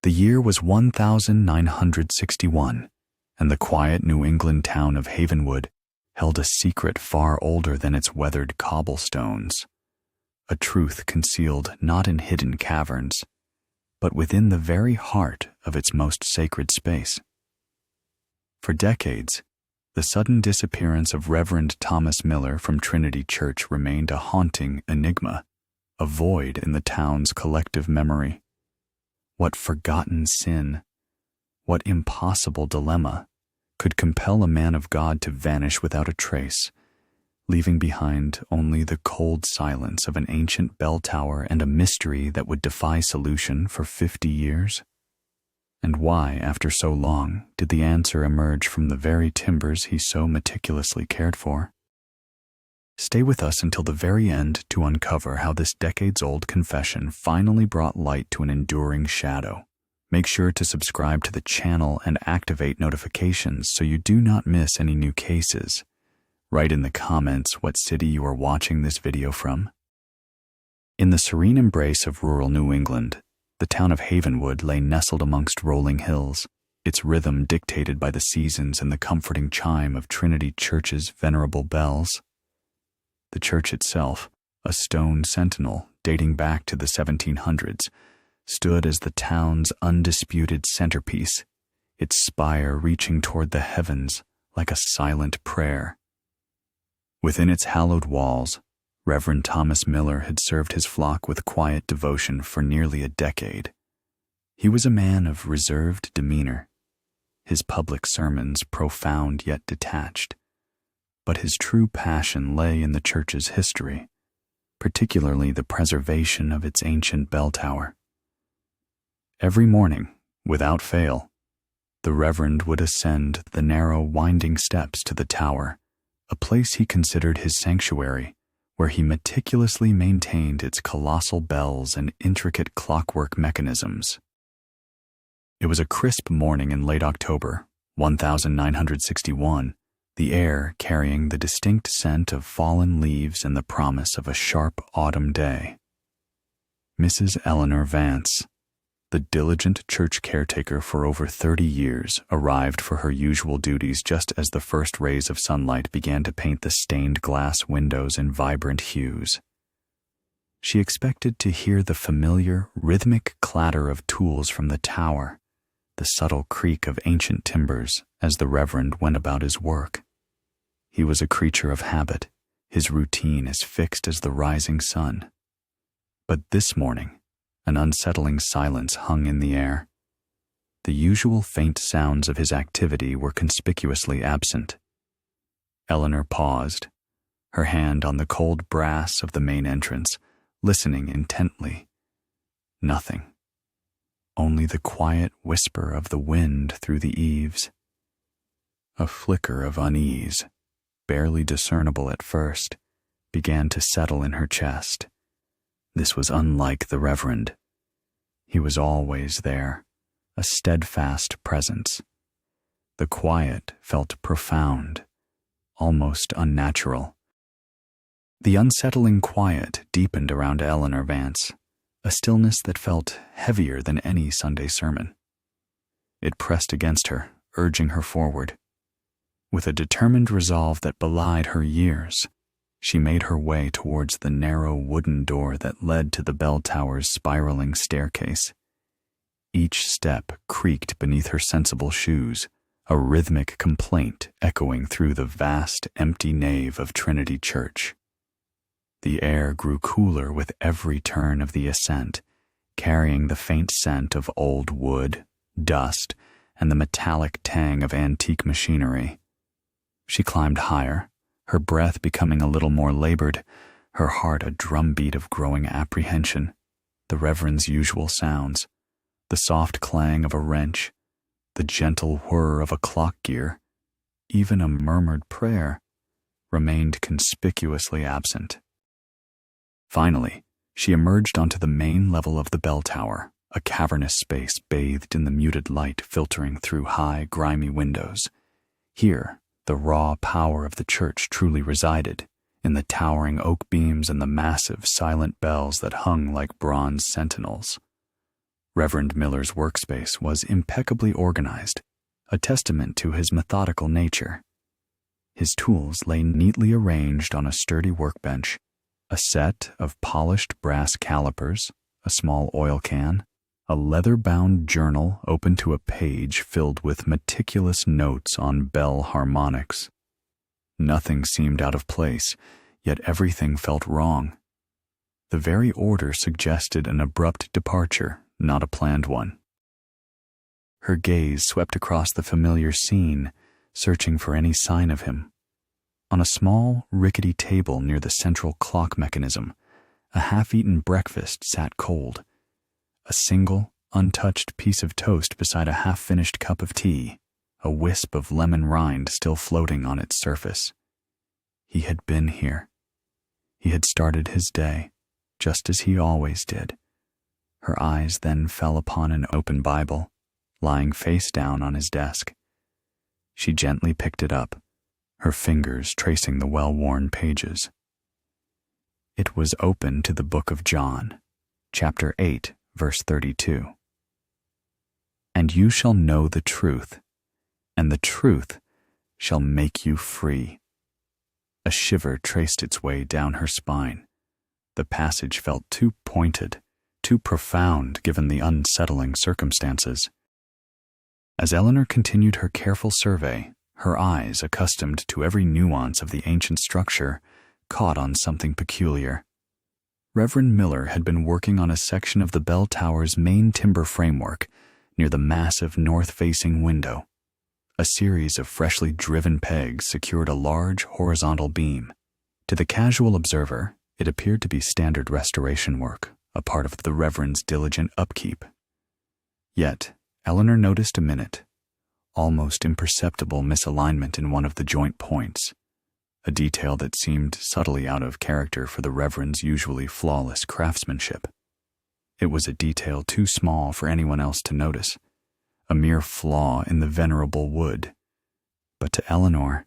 The year was 1961, and the quiet New England town of Havenwood held a secret far older than its weathered cobblestones, a truth concealed not in hidden caverns, but within the very heart of its most sacred space. For decades, the sudden disappearance of Reverend Thomas Miller from Trinity Church remained a haunting enigma, a void in the town's collective memory. What forgotten sin, what impossible dilemma could compel a man of God to vanish without a trace, leaving behind only the cold silence of an ancient bell tower and a mystery that would defy solution for 50 years? And why, after so long, did the answer emerge from the very timbers he so meticulously cared for? Stay with us until the very end to uncover how this decades-old confession finally brought light to an enduring shadow. Make sure to subscribe to the channel and activate notifications so you do not miss any new cases. Write in the comments what city you are watching this video from. In the serene embrace of rural New England, the town of Havenwood lay nestled amongst rolling hills, its rhythm dictated by the seasons and the comforting chime of Trinity Church's venerable bells. The church itself, a stone sentinel dating back to the 1700s, stood as the town's undisputed centerpiece, its spire reaching toward the heavens like a silent prayer. Within its hallowed walls, Reverend Thomas Miller had served his flock with quiet devotion for nearly a decade. He was a man of reserved demeanor, his public sermons profound yet detached, but his true passion lay in the church's history, particularly the preservation of its ancient bell tower. Every morning, without fail, the Reverend would ascend the narrow, winding steps to the tower, a place he considered his sanctuary, where he meticulously maintained its colossal bells and intricate clockwork mechanisms. It was a crisp morning in late October, 1961, the air carrying the distinct scent of fallen leaves and the promise of a sharp autumn day. Mrs. Eleanor Vance, the diligent church caretaker for over 30 years, arrived for her usual duties just as the first rays of sunlight began to paint the stained glass windows in vibrant hues. She expected to hear the familiar, rhythmic clatter of tools from the tower, the subtle creak of ancient timbers as the Reverend went about his work. He was a creature of habit, his routine as fixed as the rising sun. But this morning, an unsettling silence hung in the air. The usual faint sounds of his activity were conspicuously absent. Eleanor paused, her hand on the cold brass of the main entrance, listening intently. Nothing. Only the quiet whisper of the wind through the eaves. A flicker of unease, barely discernible at first, began to settle in her chest. This was unlike the Reverend. He was always there, a steadfast presence. The quiet felt profound, almost unnatural. The unsettling quiet deepened around Eleanor Vance, a stillness that felt heavier than any Sunday sermon. It pressed against her, urging her forward. With a determined resolve that belied her years, she made her way towards the narrow wooden door that led to the bell tower's spiraling staircase. Each step creaked beneath her sensible shoes, a rhythmic complaint echoing through the vast, empty nave of Trinity Church. The air grew cooler with every turn of the ascent, carrying the faint scent of old wood, dust, and the metallic tang of antique machinery. She climbed higher, her breath becoming a little more labored, her heart a drumbeat of growing apprehension. The Reverend's usual sounds, the soft clang of a wrench, the gentle whir of a clock gear, even a murmured prayer, remained conspicuously absent. Finally, she emerged onto the main level of the bell tower, a cavernous space bathed in the muted light filtering through high, grimy windows. Here, the raw power of the church truly resided, in the towering oak beams and the massive, silent bells that hung like bronze sentinels. Reverend Miller's workspace was impeccably organized, a testament to his methodical nature. His tools lay neatly arranged on a sturdy workbench, a set of polished brass calipers, a small oil can, a leather-bound journal open to a page filled with meticulous notes on bell harmonics. Nothing seemed out of place, yet everything felt wrong. The very order suggested an abrupt departure, not a planned one. Her gaze swept across the familiar scene, searching for any sign of him. On a small, rickety table near the central clock mechanism, a half-eaten breakfast sat cold. A single, untouched piece of toast beside a half-finished cup of tea, a wisp of lemon rind still floating on its surface. He had been here. He had started his day, just as he always did. Her eyes then fell upon an open Bible, lying face down on his desk. She gently picked it up, her fingers tracing the well-worn pages. It was open to the book of John, chapter 8, verse 32. And you shall know the truth, and the truth shall make you free. A shiver traced its way down her spine. The passage felt too pointed, too profound given the unsettling circumstances. As Eleanor continued her careful survey, her eyes, accustomed to every nuance of the ancient structure, caught on something peculiar. Reverend Miller had been working on a section of the bell tower's main timber framework near the massive north-facing window. A series of freshly driven pegs secured a large horizontal beam. To the casual observer, it appeared to be standard restoration work, a part of the Reverend's diligent upkeep. Yet, Eleanor noticed a minute, almost imperceptible misalignment in one of the joint points, a detail that seemed subtly out of character for the Reverend's usually flawless craftsmanship. It was a detail too small for anyone else to notice, a mere flaw in the venerable wood. But to Eleanor,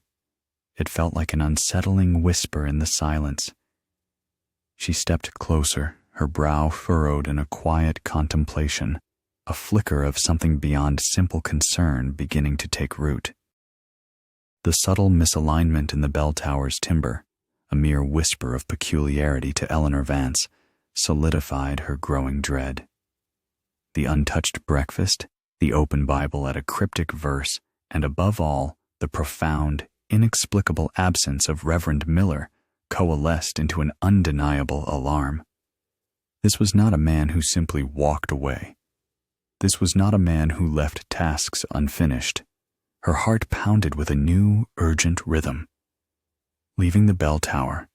it felt like an unsettling whisper in the silence. She stepped closer, her brow furrowed in a quiet contemplation, a flicker of something beyond simple concern beginning to take root. The subtle misalignment in the bell tower's timber, a mere whisper of peculiarity to Eleanor Vance, solidified her growing dread. The untouched breakfast, the open Bible at a cryptic verse, and above all, the profound, inexplicable absence of Reverend Miller coalesced into an undeniable alarm. This was not a man who simply walked away. This was not a man who left tasks unfinished. Her heart pounded with a new, urgent rhythm. Leaving the bell tower,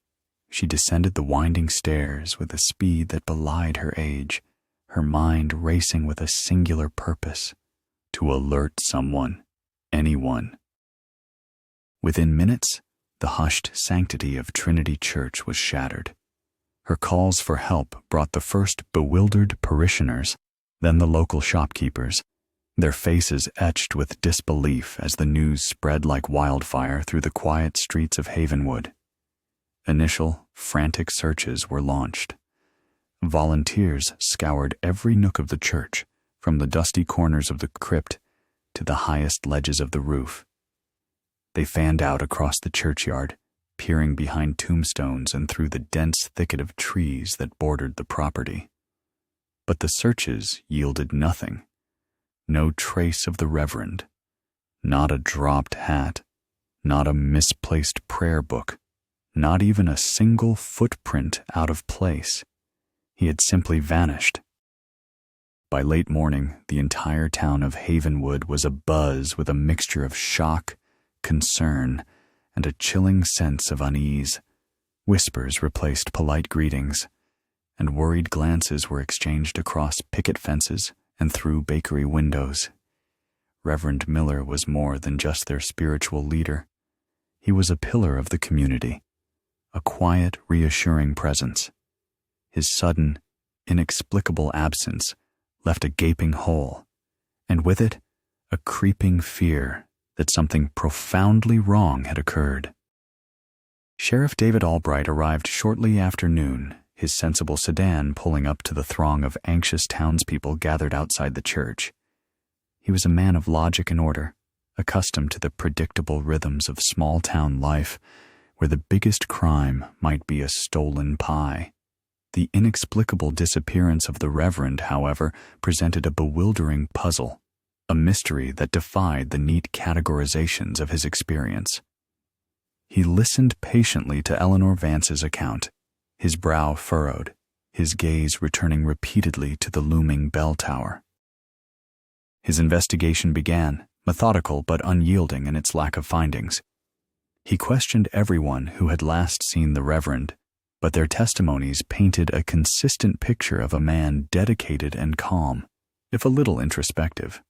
she descended the winding stairs with a speed that belied her age, her mind racing with a singular purpose: to alert someone, anyone. Within minutes, the hushed sanctity of Trinity Church was shattered. Her calls for help brought the first bewildered parishioners, then the local shopkeepers, their faces etched with disbelief as the news spread like wildfire through the quiet streets of Havenwood. Initial, frantic searches were launched. Volunteers scoured every nook of the church, from the dusty corners of the crypt to the highest ledges of the roof. They fanned out across the churchyard, peering behind tombstones and through the dense thicket of trees that bordered the property. But the searches yielded nothing. No trace of the Reverend. Not a dropped hat. Not a misplaced prayer book. Not even a single footprint out of place. He had simply vanished. By late morning, the entire town of Havenwood was abuzz with a mixture of shock, concern, and a chilling sense of unease. Whispers replaced polite greetings, and worried glances were exchanged across picket fences and through bakery windows. Reverend Miller was more than just their spiritual leader. He was a pillar of the community, a quiet, reassuring presence. His sudden, inexplicable absence left a gaping hole, and with it, a creeping fear that something profoundly wrong had occurred. Sheriff David Albright arrived shortly after noon, his sensible sedan pulling up to the throng of anxious townspeople gathered outside the church. He was a man of logic and order, accustomed to the predictable rhythms of small-town life, where the biggest crime might be a stolen pie. The inexplicable disappearance of the Reverend, however, presented a bewildering puzzle, a mystery that defied the neat categorizations of his experience. He listened patiently to Eleanor Vance's account, his brow furrowed, his gaze returning repeatedly to the looming bell tower. His investigation began, methodical but unyielding in its lack of findings. He questioned everyone who had last seen the Reverend, but their testimonies painted a consistent picture of a man dedicated and calm, if a little introspective.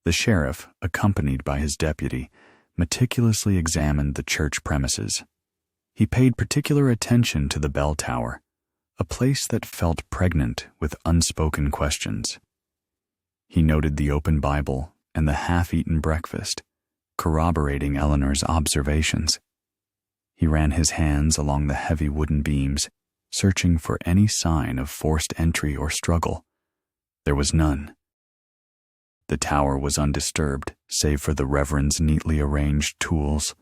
The sheriff, accompanied by his deputy, meticulously examined the church premises. He paid particular attention to the bell tower, a place that felt pregnant with unspoken questions. He noted the open Bible and the half-eaten breakfast, corroborating Eleanor's observations. He ran his hands along the heavy wooden beams, searching for any sign of forced entry or struggle. There was none. The tower was undisturbed, save for the Reverend's neatly arranged tools.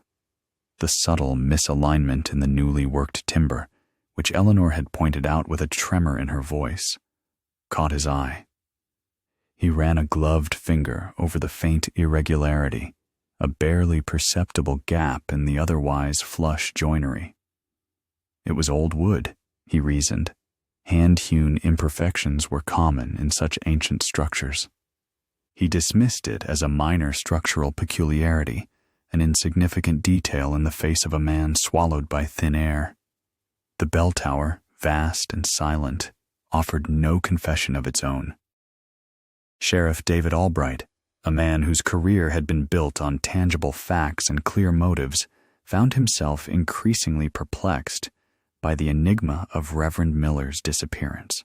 The subtle misalignment in the newly worked timber, which Eleanor had pointed out with a tremor in her voice, caught his eye. He ran a gloved finger over the faint irregularity, a barely perceptible gap in the otherwise flush joinery. It was old wood, he reasoned. Hand-hewn imperfections were common in such ancient structures. He dismissed it as a minor structural peculiarity, an insignificant detail in the face of a man swallowed by thin air. The bell tower, vast and silent, offered no confession of its own. Sheriff David Albright, a man whose career had been built on tangible facts and clear motives, found himself increasingly perplexed by the enigma of Reverend Miller's disappearance.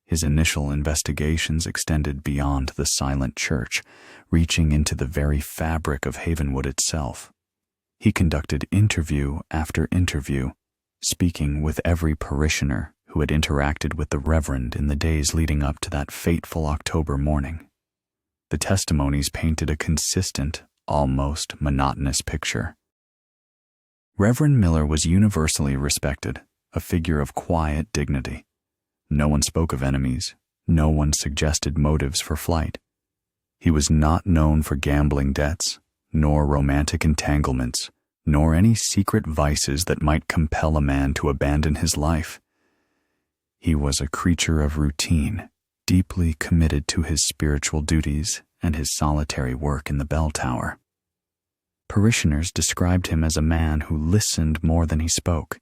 His initial investigations extended beyond the silent church, reaching into the very fabric of Havenwood itself. He conducted interview after interview, speaking with every parishioner who had interacted with the Reverend in the days leading up to that fateful October morning. The testimonies painted a consistent, almost monotonous picture. Reverend Miller was universally respected, a figure of quiet dignity. No one spoke of enemies. No one suggested motives for flight. He was not known for gambling debts, nor romantic entanglements, nor any secret vices that might compel a man to abandon his life. He was a creature of routine, deeply committed to his spiritual duties and his solitary work in the bell tower. Parishioners described him as a man who listened more than he spoke,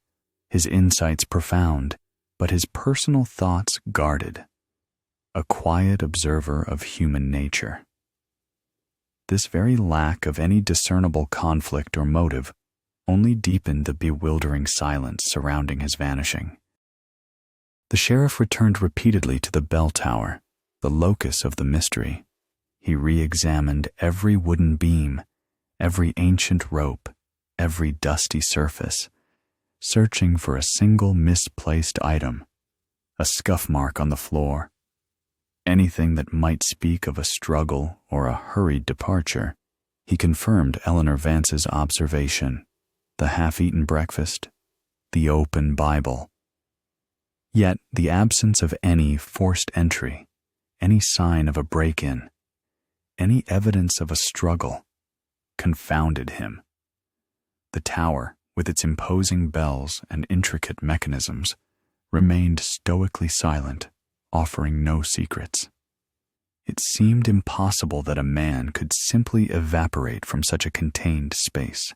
his insights profound, but his personal thoughts guarded, a quiet observer of human nature. This very lack of any discernible conflict or motive only deepened the bewildering silence surrounding his vanishing. The sheriff returned repeatedly to the bell tower, the locus of the mystery. He re-examined every wooden beam, every ancient rope, every dusty surface, searching for a single misplaced item, a scuff mark on the floor, anything that might speak of a struggle or a hurried departure. He confirmed Eleanor Vance's observation, the half-eaten breakfast, the open Bible. Yet the absence of any forced entry, any sign of a break-in, any evidence of a struggle, confounded him. The tower, with its imposing bells and intricate mechanisms, remained stoically silent, offering no secrets. It seemed impossible that a man could simply evaporate from such a contained space.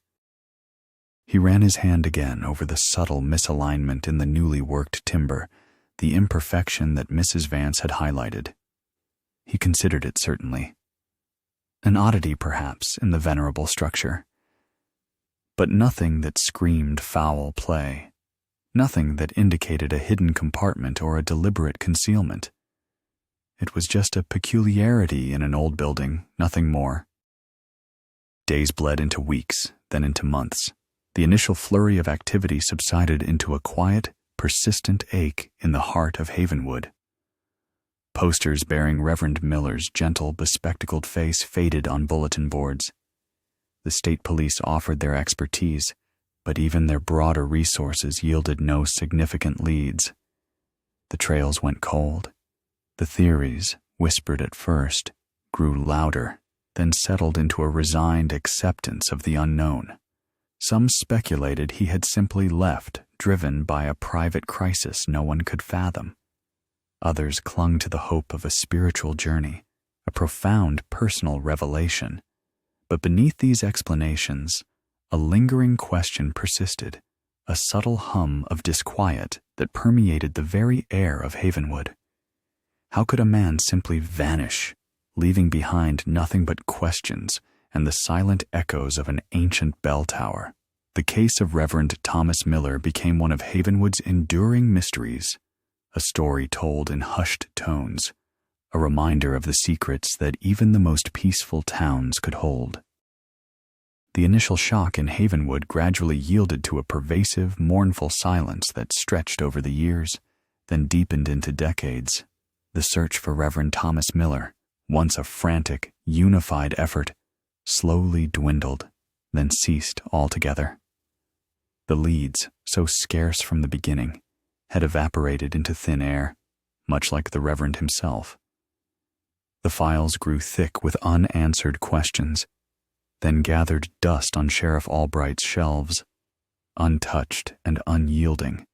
He ran his hand again over the subtle misalignment in the newly worked timber, the imperfection that Mrs. Vance had highlighted. He considered it certainly. An oddity, perhaps, in the venerable structure. But nothing that screamed foul play, nothing that indicated a hidden compartment or a deliberate concealment. It was just a peculiarity in an old building, nothing more. Days bled into weeks, then into months. The initial flurry of activity subsided into a quiet, persistent ache in the heart of Havenwood. Posters bearing Reverend Miller's gentle, bespectacled face faded on bulletin boards. The state police offered their expertise, but even their broader resources yielded no significant leads. The trails went cold. The theories, whispered at first, grew louder, then settled into a resigned acceptance of the unknown. Some speculated he had simply left, driven by a private crisis no one could fathom. Others clung to the hope of a spiritual journey, a profound personal revelation. But beneath these explanations, a lingering question persisted, a subtle hum of disquiet that permeated the very air of Havenwood. How could a man simply vanish, leaving behind nothing but questions and the silent echoes of an ancient bell tower? The case of Reverend Thomas Miller became one of Havenwood's enduring mysteries, a story told in hushed tones, a reminder of the secrets that even the most peaceful towns could hold. The initial shock in Havenwood gradually yielded to a pervasive, mournful silence that stretched over the years, then deepened into decades. The search for Reverend Thomas Miller, once a frantic, unified effort, slowly dwindled, then ceased altogether. The leads, so scarce from the beginning, had evaporated into thin air, much like the Reverend himself. The files grew thick with unanswered questions, then gathered dust on Sheriff Albright's shelves, untouched and unyielding.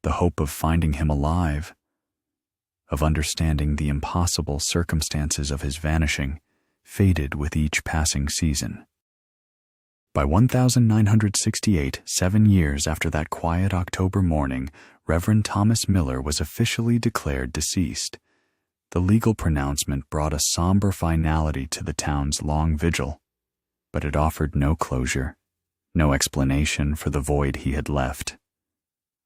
The hope of finding him alive, of understanding the impossible circumstances of his vanishing, faded with each passing season. By 1968, 7 years after that quiet October morning, Reverend Thomas Miller was officially declared deceased. The legal pronouncement brought a somber finality to the town's long vigil, but it offered no closure, no explanation for the void he had left.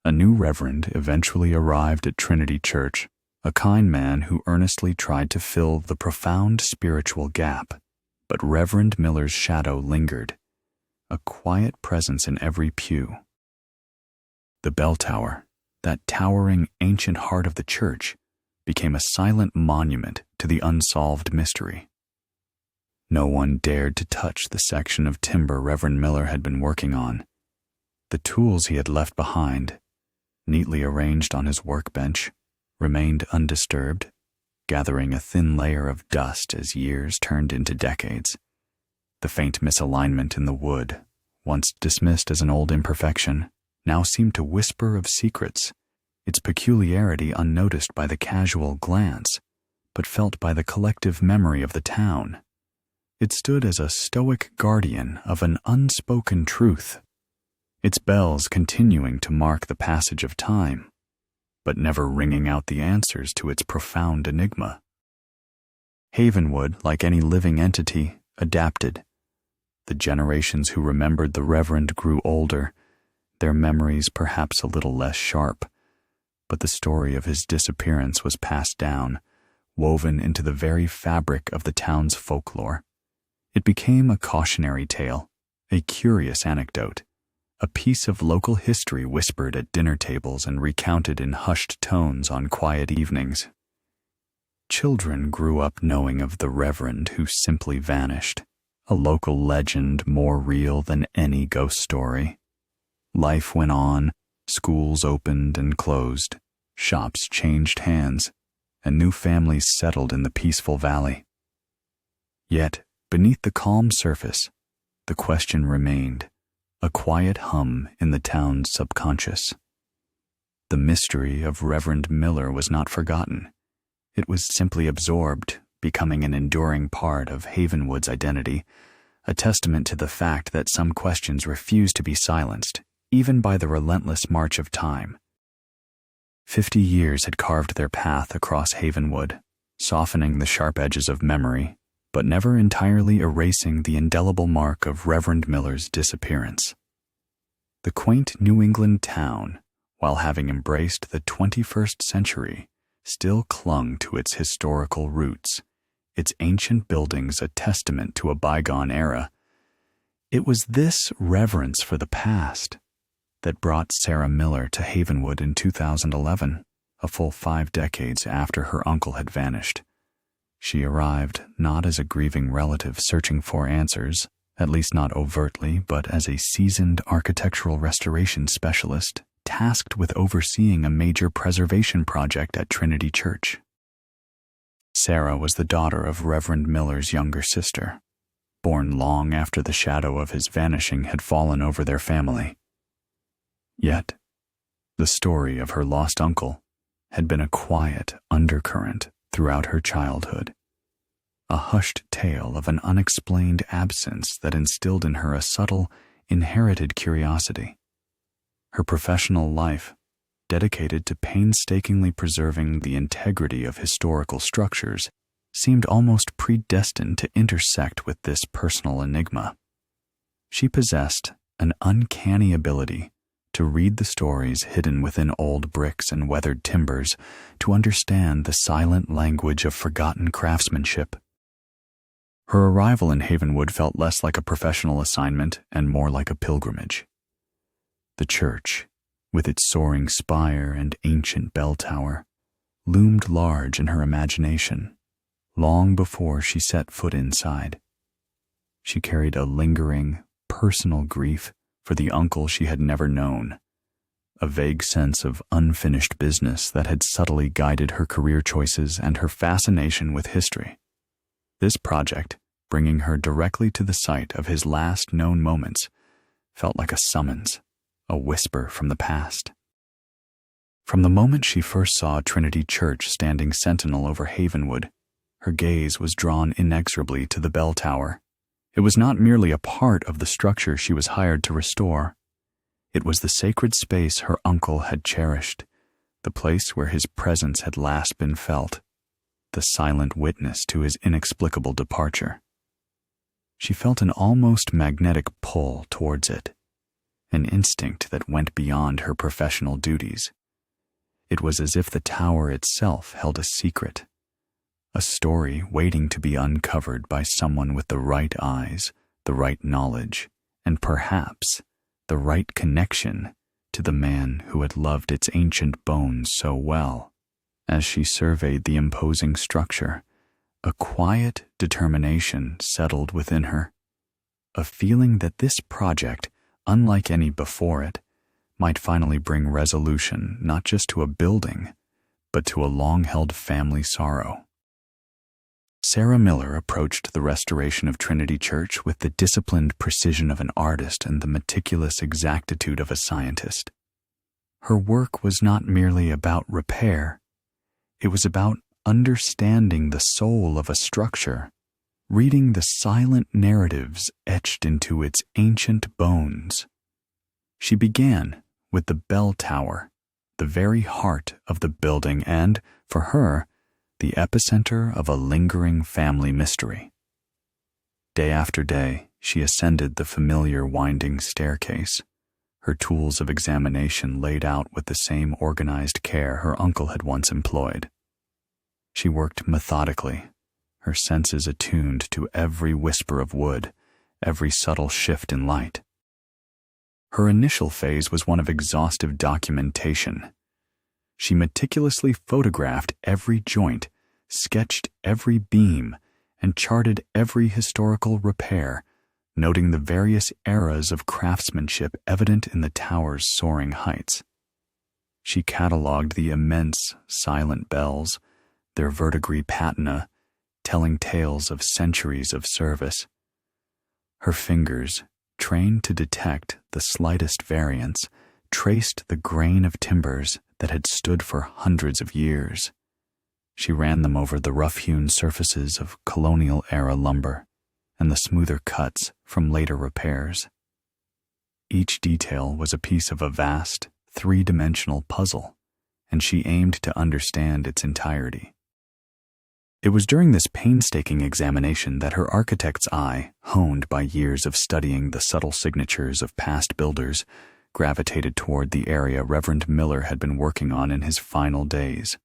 A new reverend eventually arrived at Trinity Church, a kind man who earnestly tried to fill the profound spiritual gap, but Reverend Miller's shadow lingered, a quiet presence in every pew. The bell tower, that towering ancient heart of the church, became a silent monument to the unsolved mystery. No one dared to touch the section of timber Reverend Miller had been working on. The tools he had left behind, neatly arranged on his workbench, remained undisturbed, gathering a thin layer of dust as years turned into decades. The faint misalignment in the wood, once dismissed as an old imperfection, now seemed to whisper of secrets, its peculiarity unnoticed by the casual glance, but felt by the collective memory of the town. It stood as a stoic guardian of an unspoken truth, its bells continuing to mark the passage of time, but never ringing out the answers to its profound enigma. Havenwood, like any living entity, adapted. The generations who remembered the Reverend grew older, their memories perhaps a little less sharp, but the story of his disappearance was passed down, woven into the very fabric of the town's folklore. It became a cautionary tale, a curious anecdote, a piece of local history whispered at dinner tables and recounted in hushed tones on quiet evenings. Children grew up knowing of the Reverend who simply vanished, a local legend more real than any ghost story. Life went on, schools opened and closed, shops changed hands, and new families settled in the peaceful valley. Yet, beneath the calm surface, the question remained, a quiet hum in the town's subconscious. The mystery of Reverend Miller was not forgotten. It was simply absorbed, becoming an enduring part of Havenwood's identity, a testament to the fact that some questions refuse to be silenced, even by the relentless march of time. 50 years had carved their path across Havenwood, softening the sharp edges of memory, but never entirely erasing the indelible mark of Reverend Miller's disappearance. The quaint New England town, while having embraced the 21st century, still clung to its historical roots, its ancient buildings a testament to a bygone era. It was this reverence for the past, that brought Sarah Miller to Havenwood in 2011, a full 5 decades after her uncle had vanished. She arrived not as a grieving relative searching for answers, at least not overtly, but as a seasoned architectural restoration specialist tasked with overseeing a major preservation project at Trinity Church. Sarah was the daughter of Reverend Miller's younger sister, born long after the shadow of his vanishing had fallen over their family. Yet, the story of her lost uncle had been a quiet undercurrent throughout her childhood, a hushed tale of an unexplained absence that instilled in her a subtle, inherited curiosity. Her professional life, dedicated to painstakingly preserving the integrity of historical structures, seemed almost predestined to intersect with this personal enigma. She possessed an uncanny ability to read the stories hidden within old bricks and weathered timbers, to understand the silent language of forgotten craftsmanship. Her arrival in Havenwood felt less like a professional assignment and more like a pilgrimage. The church, with its soaring spire and ancient bell tower, loomed large in her imagination long before she set foot inside. She carried a lingering, personal grief for the uncle she had never known, a vague sense of unfinished business that had subtly guided her career choices and her fascination with history. This project, bringing her directly to the site of his last known moments, felt like a summons, a whisper from the past. From the moment she first saw Trinity Church standing sentinel over Havenwood, her gaze was drawn inexorably to the bell tower. It was not merely a part of the structure she was hired to restore. It was the sacred space her uncle had cherished, the place where his presence had last been felt, the silent witness to his inexplicable departure. She felt an almost magnetic pull towards it, an instinct that went beyond her professional duties. It was as if the tower itself held a secret, a story waiting to be uncovered by someone with the right eyes, the right knowledge, and perhaps the right connection to the man who had loved its ancient bones so well. As she surveyed the imposing structure, a quiet determination settled within her, a feeling that this project, unlike any before it, might finally bring resolution not just to a building, but to a long-held family sorrow. Sarah Miller approached the restoration of Trinity Church with the disciplined precision of an artist and the meticulous exactitude of a scientist. Her work was not merely about repair. It was about understanding the soul of a structure, reading the silent narratives etched into its ancient bones. She began with the bell tower, the very heart of the building and, for her, the epicenter of a lingering family mystery. Day after day, she ascended the familiar winding staircase, her tools of examination laid out with the same organized care her uncle had once employed. She worked methodically, her senses attuned to every whisper of wood, every subtle shift in light. Her initial phase was one of exhaustive documentation. She meticulously photographed every joint, sketched every beam, and charted every historical repair, noting the various eras of craftsmanship evident in the tower's soaring heights. She catalogued the immense, silent bells, their verdigris patina, telling tales of centuries of service. Her fingers, trained to detect the slightest variance, traced the grain of timbers that had stood for hundreds of years. She ran them over the rough-hewn surfaces of colonial-era lumber and the smoother cuts from later repairs. Each detail was a piece of a vast, three-dimensional puzzle, and she aimed to understand its entirety. It was during this painstaking examination that her architect's eye, honed by years of studying the subtle signatures of past builders, gravitated toward the area Reverend Miller had been working on in his final days,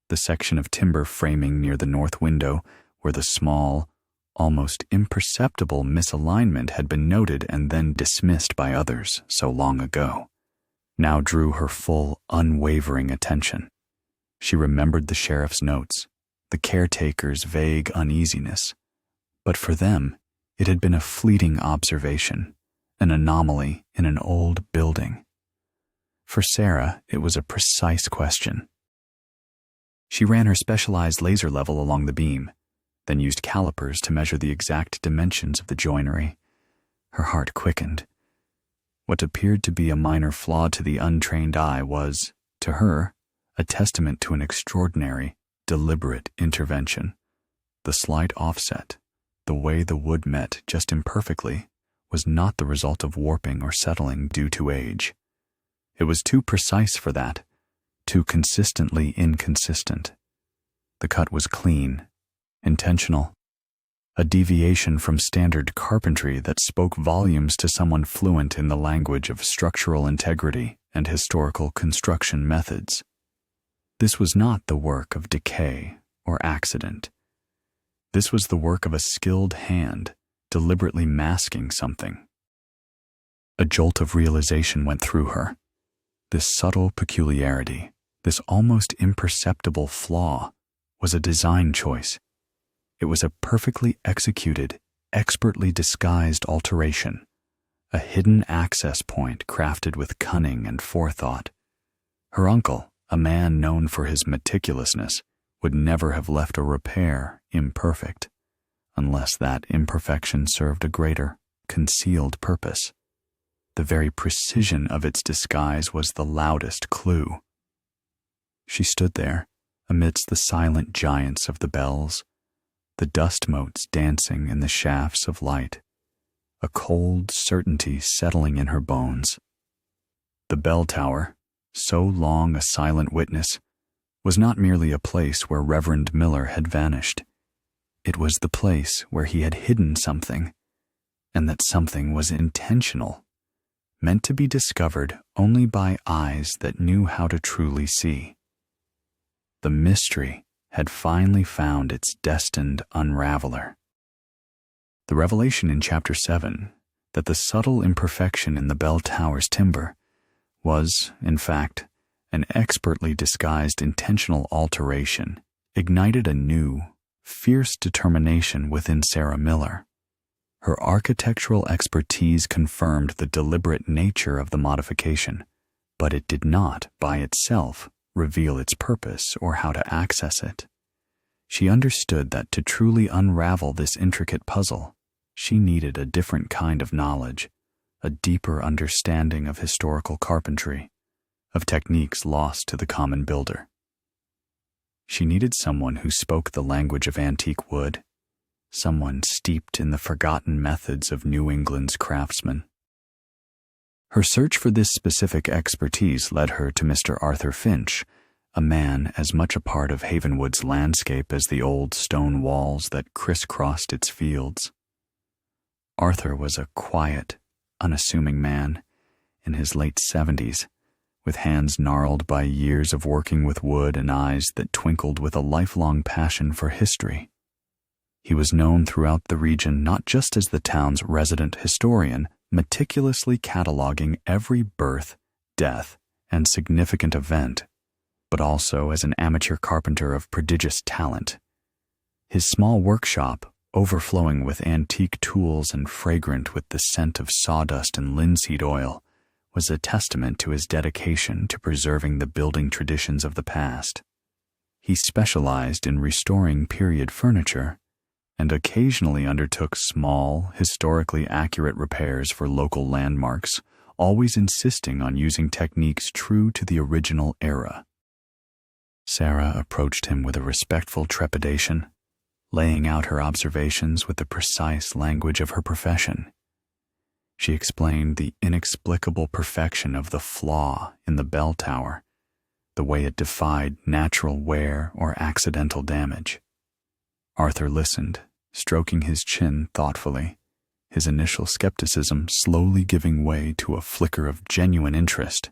the section of timber framing near the north window where the small, almost imperceptible misalignment had been noted and then dismissed by others so long ago. now drew her full, unwavering attention. She remembered the sheriff's notes, the caretaker's vague uneasiness, but for them, it had been a fleeting observation, an anomaly in an old building. For Sarah, it was a precise question. She ran her specialized laser level along the beam, then used calipers to measure the exact dimensions of the joinery. Her heart quickened. What appeared to be a minor flaw to the untrained eye was, to her, a testament to an extraordinary, deliberate intervention. The slight offset, the way the wood met just imperfectly, was not the result of warping or settling due to age. It was too precise for that, too consistently inconsistent. The cut was clean, intentional, a deviation from standard carpentry that spoke volumes to someone fluent in the language of structural integrity and historical construction methods. This was not the work of decay or accident. This was the work of a skilled hand, deliberately masking something. A jolt of realization went through her. This subtle peculiarity, this almost imperceptible flaw, was a design choice. It was a perfectly executed, expertly disguised alteration, a hidden access point crafted with cunning and forethought. Her uncle, a man known for his meticulousness, would never have left a repair imperfect, unless that imperfection served a greater, concealed purpose. The very precision of its disguise was the loudest clue. She stood there, amidst the silent giants of the bells, the dust motes dancing in the shafts of light, a cold certainty settling in her bones. The bell tower, so long a silent witness, was not merely a place where Reverend Miller had vanished. It was the place where he had hidden something, and that something was intentional, meant to be discovered only by eyes that knew how to truly see. The mystery had finally found its destined unraveler. The revelation in Chapter 7 that the subtle imperfection in the bell tower's timber was, in fact, an expertly disguised intentional alteration ignited a new, fierce determination within Sarah Miller. Her architectural expertise confirmed the deliberate nature of the modification, but it did not, by itself, reveal its purpose or how to access it. She understood that to truly unravel this intricate puzzle, she needed a different kind of knowledge, a deeper understanding of historical carpentry, of techniques lost to the common builder. She needed someone who spoke the language of antique wood, someone steeped in the forgotten methods of New England's craftsmen. Her search for this specific expertise led her to Mr. Arthur Finch, a man as much a part of Havenwood's landscape as the old stone walls that crisscrossed its fields. Arthur was a quiet, unassuming man in his late 70s, with hands gnarled by years of working with wood and eyes that twinkled with a lifelong passion for history. He was known throughout the region not just as the town's resident historian, meticulously cataloging every birth, death, and significant event, but also as an amateur carpenter of prodigious talent. His small workshop, overflowing with antique tools and fragrant with the scent of sawdust and linseed oil, was a testament to his dedication to preserving the building traditions of the past. He specialized in restoring period furniture and occasionally undertook small, historically accurate repairs for local landmarks, always insisting on using techniques true to the original era. Sarah approached him with a respectful trepidation, laying out her observations with the precise language of her profession. She explained the inexplicable perfection of the flaw in the bell tower, the way it defied natural wear or accidental damage. Arthur listened, stroking his chin thoughtfully, his initial skepticism slowly giving way to a flicker of genuine interest.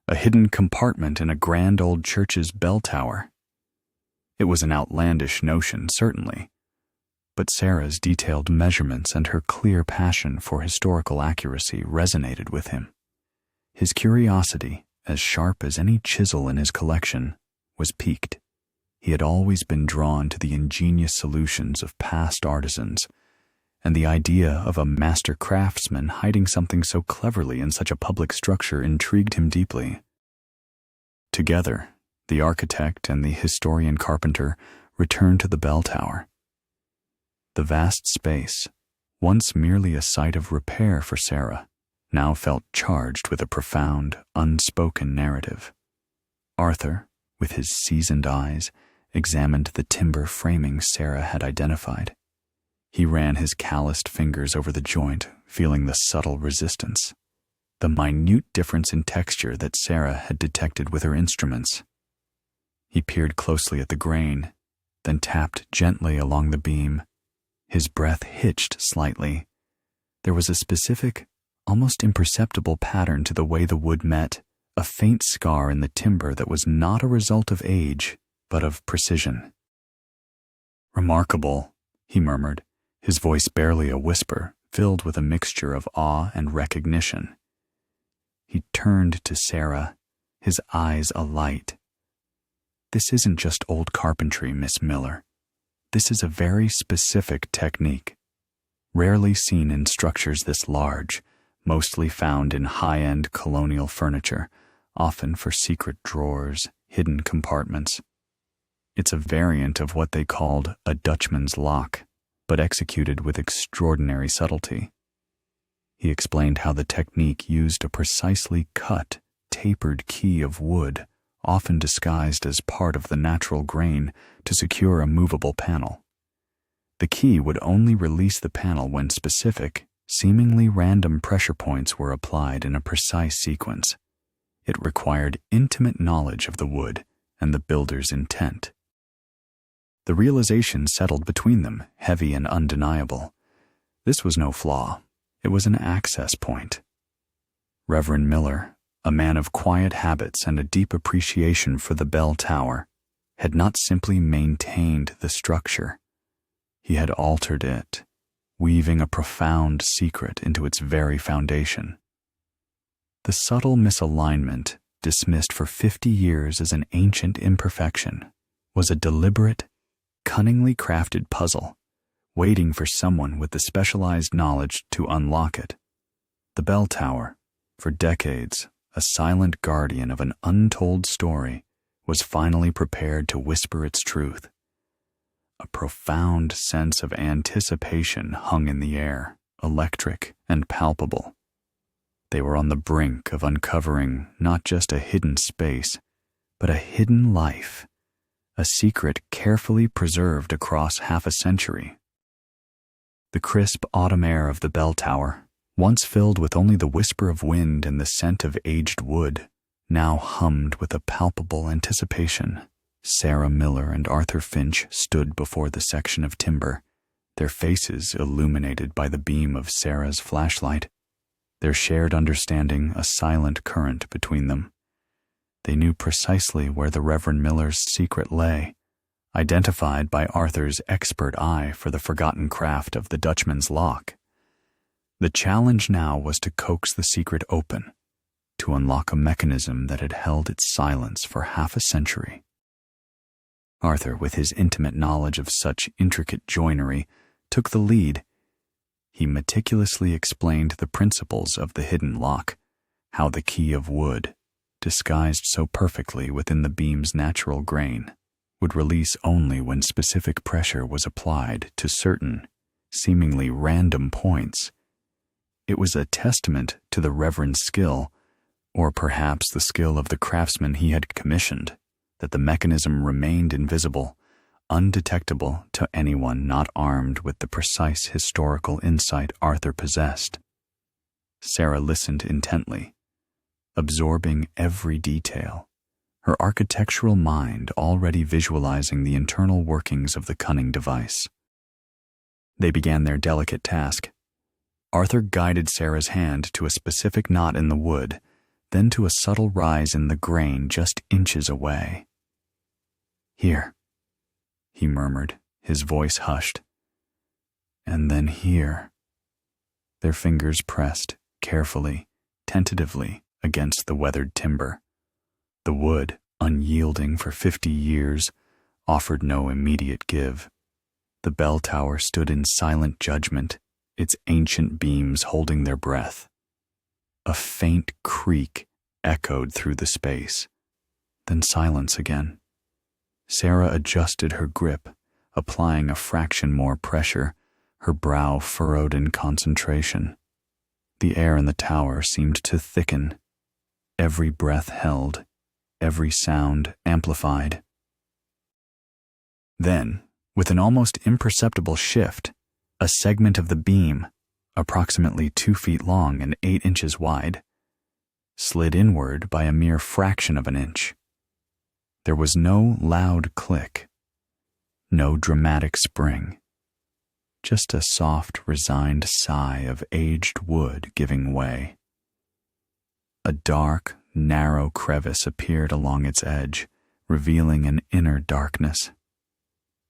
A hidden compartment in a grand old church's bell tower. It was an outlandish notion, certainly, but Sarah's detailed measurements and her clear passion for historical accuracy resonated with him. His curiosity, as sharp as any chisel in his collection, was piqued. He had always been drawn to the ingenious solutions of past artisans, and the idea of a master craftsman hiding something so cleverly in such a public structure intrigued him deeply. Together, the architect and the historian carpenter returned to the bell tower. The vast space, once merely a site of repair for Sarah, now felt charged with a profound, unspoken narrative. Arthur, with his seasoned eyes, examined the timber framing Sarah had identified. He ran his calloused fingers over the joint, feeling the subtle resistance, the minute difference in texture that Sarah had detected with her instruments. He peered closely at the grain, then tapped gently along the beam. His breath hitched slightly. There was a specific, almost imperceptible pattern to the way the wood met, a faint scar in the timber that was not a result of age, but of precision. "Remarkable," he murmured, his voice barely a whisper, filled with a mixture of awe and recognition. He turned to Sarah, his eyes alight. "This isn't just old carpentry, Miss Miller. This is a very specific technique, rarely seen in structures this large, mostly found in high-end colonial furniture, often for secret drawers, hidden compartments. It's a variant of what they called a Dutchman's lock, but executed with extraordinary subtlety." He explained how the technique used a precisely cut, tapered key of wood, often disguised as part of the natural grain, to secure a movable panel. The key would only release the panel when specific, seemingly random pressure points were applied in a precise sequence. It required intimate knowledge of the wood and the builder's intent. The realization settled between them, heavy and undeniable. This was no flaw. It was an access point. Reverend Miller, a man of quiet habits and a deep appreciation for the bell tower, had not simply maintained the structure. He had altered it, weaving a profound secret into its very foundation. The subtle misalignment, dismissed for 50 years as an ancient imperfection, was a deliberate, cunningly crafted puzzle, waiting for someone with the specialized knowledge to unlock it. The bell tower, for decades a silent guardian of an untold story, was finally prepared to whisper its truth. A profound sense of anticipation hung in the air, electric and palpable. They were on the brink of uncovering not just a hidden space, but a hidden life, a secret carefully preserved across half a century. The crisp autumn air of the bell tower, once filled with only the whisper of wind and the scent of aged wood, now hummed with a palpable anticipation. Sarah Miller and Arthur Finch stood before the section of timber, their faces illuminated by the beam of Sarah's flashlight, their shared understanding a silent current between them. They knew precisely where the Reverend Miller's secret lay, identified by Arthur's expert eye for the forgotten craft of the Dutchman's lock. The challenge now was to coax the secret open, to unlock a mechanism that had held its silence for half a century. Arthur, with his intimate knowledge of such intricate joinery, took the lead. He meticulously explained the principles of the hidden lock, how the key of wood, disguised so perfectly within the beam's natural grain, would release only when specific pressure was applied to certain, seemingly random points. It was a testament to the Reverend's skill, or perhaps the skill of the craftsman he had commissioned, that the mechanism remained invisible, undetectable to anyone not armed with the precise historical insight Arthur possessed. Sarah listened intently, absorbing every detail, her architectural mind already visualizing the internal workings of the cunning device. They began their delicate task. Arthur guided Sarah's hand to a specific knot in the wood, then to a subtle rise in the grain just inches away. "Here," he murmured, his voice hushed. "And then here." Their fingers pressed, carefully, tentatively, against the weathered timber. The wood, unyielding for 50 years, offered no immediate give. The bell tower stood in silent judgment, its ancient beams holding their breath. A faint creak echoed through the space, then silence again. Sarah adjusted her grip, applying a fraction more pressure, her brow furrowed in concentration. The air in the tower seemed to thicken. Every breath held, every sound amplified. Then, with an almost imperceptible shift, a segment of the beam, approximately 2 feet long and 8 inches wide, slid inward by a mere fraction of an inch. There was no loud click, no dramatic spring, just a soft, resigned sigh of aged wood giving way. A dark, narrow crevice appeared along its edge, revealing an inner darkness.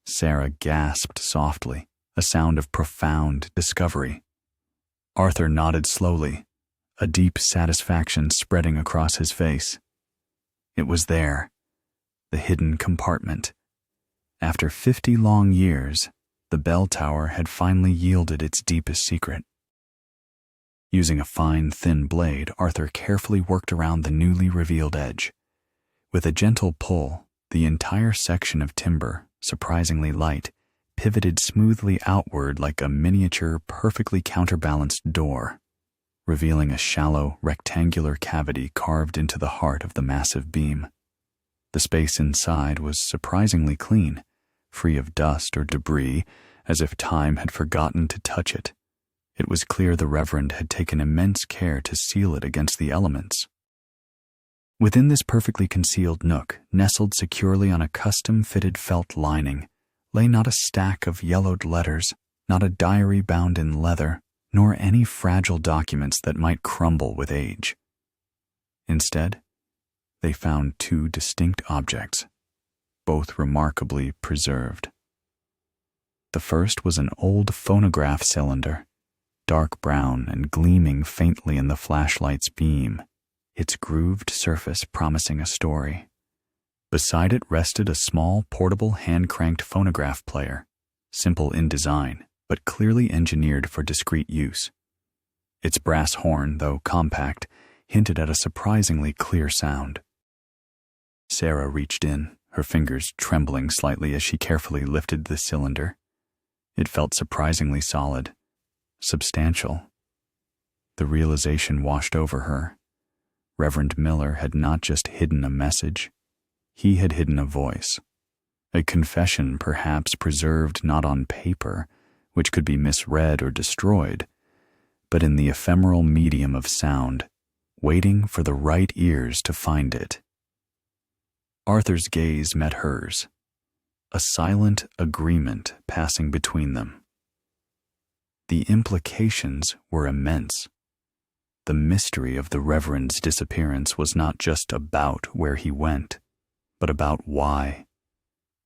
Sarah gasped softly, a sound of profound discovery. Arthur nodded slowly, a deep satisfaction spreading across his face. It was there, the hidden compartment. After 50 long years, the bell tower had finally yielded its deepest secret. Using a fine, thin blade, Arthur carefully worked around the newly revealed edge. With a gentle pull, the entire section of timber, surprisingly light, pivoted smoothly outward like a miniature, perfectly counterbalanced door, revealing a shallow, rectangular cavity carved into the heart of the massive beam. The space inside was surprisingly clean, free of dust or debris, as if time had forgotten to touch it. It was clear the Reverend had taken immense care to seal it against the elements. Within this perfectly concealed nook, nestled securely on a custom-fitted felt lining, lay not a stack of yellowed letters, not a diary bound in leather, nor any fragile documents that might crumble with age. Instead, they found 2 distinct objects, both remarkably preserved. The first was an old phonograph cylinder, dark brown and gleaming faintly in the flashlight's beam, its grooved surface promising a story. Beside it rested a small, portable, hand-cranked phonograph player, simple in design, but clearly engineered for discreet use. Its brass horn, though compact, hinted at a surprisingly clear sound. Sarah reached in, her fingers trembling slightly as she carefully lifted the cylinder. It felt surprisingly solid, substantial. The realization washed over her. Reverend Miller had not just hidden a message, he had hidden a voice, a confession perhaps preserved not on paper, which could be misread or destroyed, but in the ephemeral medium of sound, waiting for the right ears to find it. Arthur's gaze met hers, a silent agreement passing between them. The implications were immense. The mystery of the Reverend's disappearance was not just about where he went, but about why.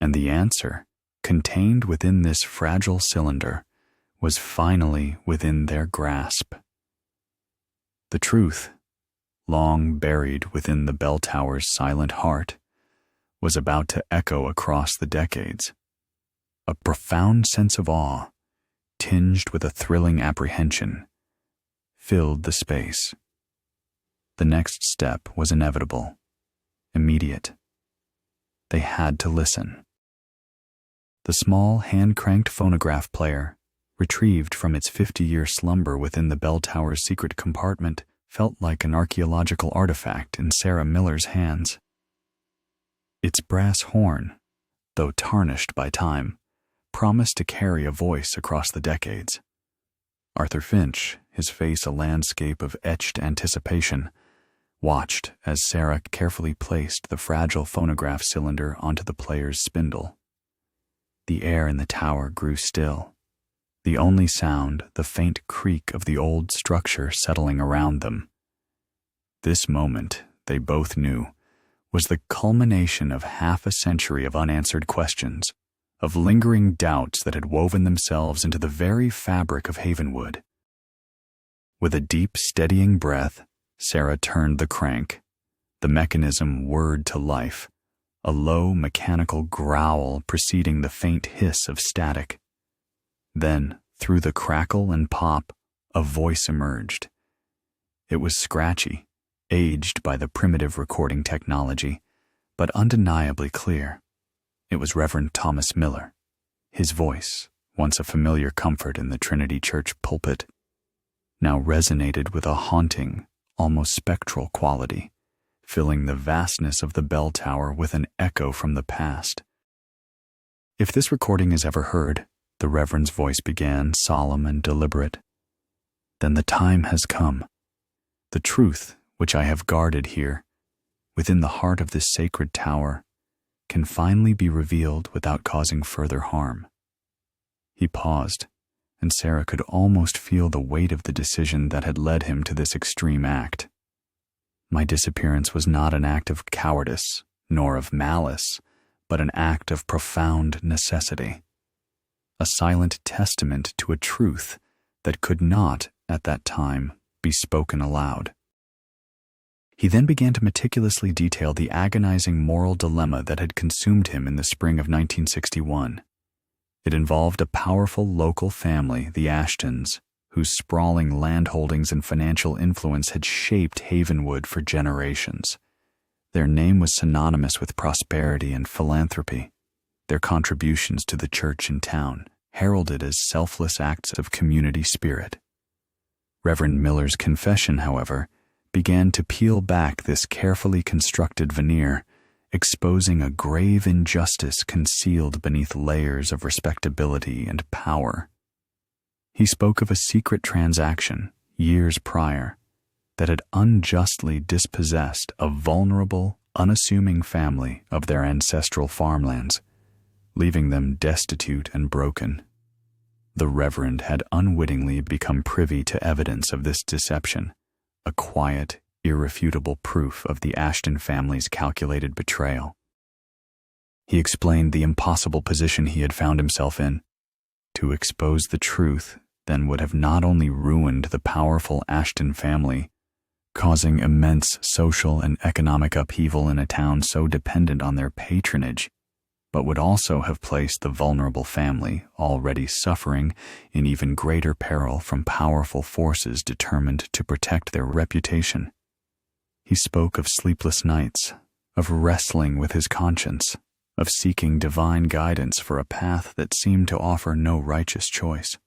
And the answer, contained within this fragile cylinder, was finally within their grasp. The truth, long buried within the bell tower's silent heart, was about to echo across the decades. A profound sense of awe, tinged with a thrilling apprehension, filled the space. The next step was inevitable, immediate. They had to listen. The small hand-cranked phonograph player, retrieved from its 50-year slumber within the bell tower's secret compartment, felt like an archaeological artifact in Sarah Miller's hands. Its brass horn, though tarnished by time, promised to carry a voice across the decades. Arthur Finch, his face a landscape of etched anticipation, watched as Sarah carefully placed the fragile phonograph cylinder onto the player's spindle. The air in the tower grew still, the only sound the faint creak of the old structure settling around them. This moment, they both knew, was the culmination of half a century of unanswered questions, of lingering doubts that had woven themselves into the very fabric of Havenwood. With a deep, steadying breath, Sarah turned the crank. The mechanism whirred to life, a low mechanical growl preceding the faint hiss of static. Then, through the crackle and pop, a voice emerged. It was scratchy, aged by the primitive recording technology, but undeniably clear. It was Reverend Thomas Miller. His voice, once a familiar comfort in the Trinity Church pulpit, now resonated with a haunting, almost spectral quality, filling the vastness of the bell tower with an echo from the past. "If this recording is ever heard," the Reverend's voice began, solemn and deliberate, "then the time has come. The truth, which I have guarded here, within the heart of this sacred tower, can finally be revealed without causing further harm." He paused, and Sarah could almost feel the weight of the decision that had led him to this extreme act. "My disappearance was not an act of cowardice, nor of malice, but an act of profound necessity. A silent testament to a truth that could not, at that time, be spoken aloud." He then began to meticulously detail the agonizing moral dilemma that had consumed him in the spring of 1961. It involved a powerful local family, the Ashtons, whose sprawling landholdings and financial influence had shaped Havenwood for generations. Their name was synonymous with prosperity and philanthropy. Their contributions to the church in town heralded as selfless acts of community spirit. Reverend Miller's confession, however, began to peel back this carefully constructed veneer, exposing a grave injustice concealed beneath layers of respectability and power. He spoke of a secret transaction, years prior, that had unjustly dispossessed a vulnerable, unassuming family of their ancestral farmlands, leaving them destitute and broken. The Reverend had unwittingly become privy to evidence of this deception, a quiet, irrefutable proof of the Ashton family's calculated betrayal. He explained the impossible position he had found himself in. To expose the truth then would have not only ruined the powerful Ashton family, causing immense social and economic upheaval in a town so dependent on their patronage, but would also have placed the vulnerable family, already suffering, in even greater peril from powerful forces determined to protect their reputation. He spoke of sleepless nights, of wrestling with his conscience, of seeking divine guidance for a path that seemed to offer no righteous choice.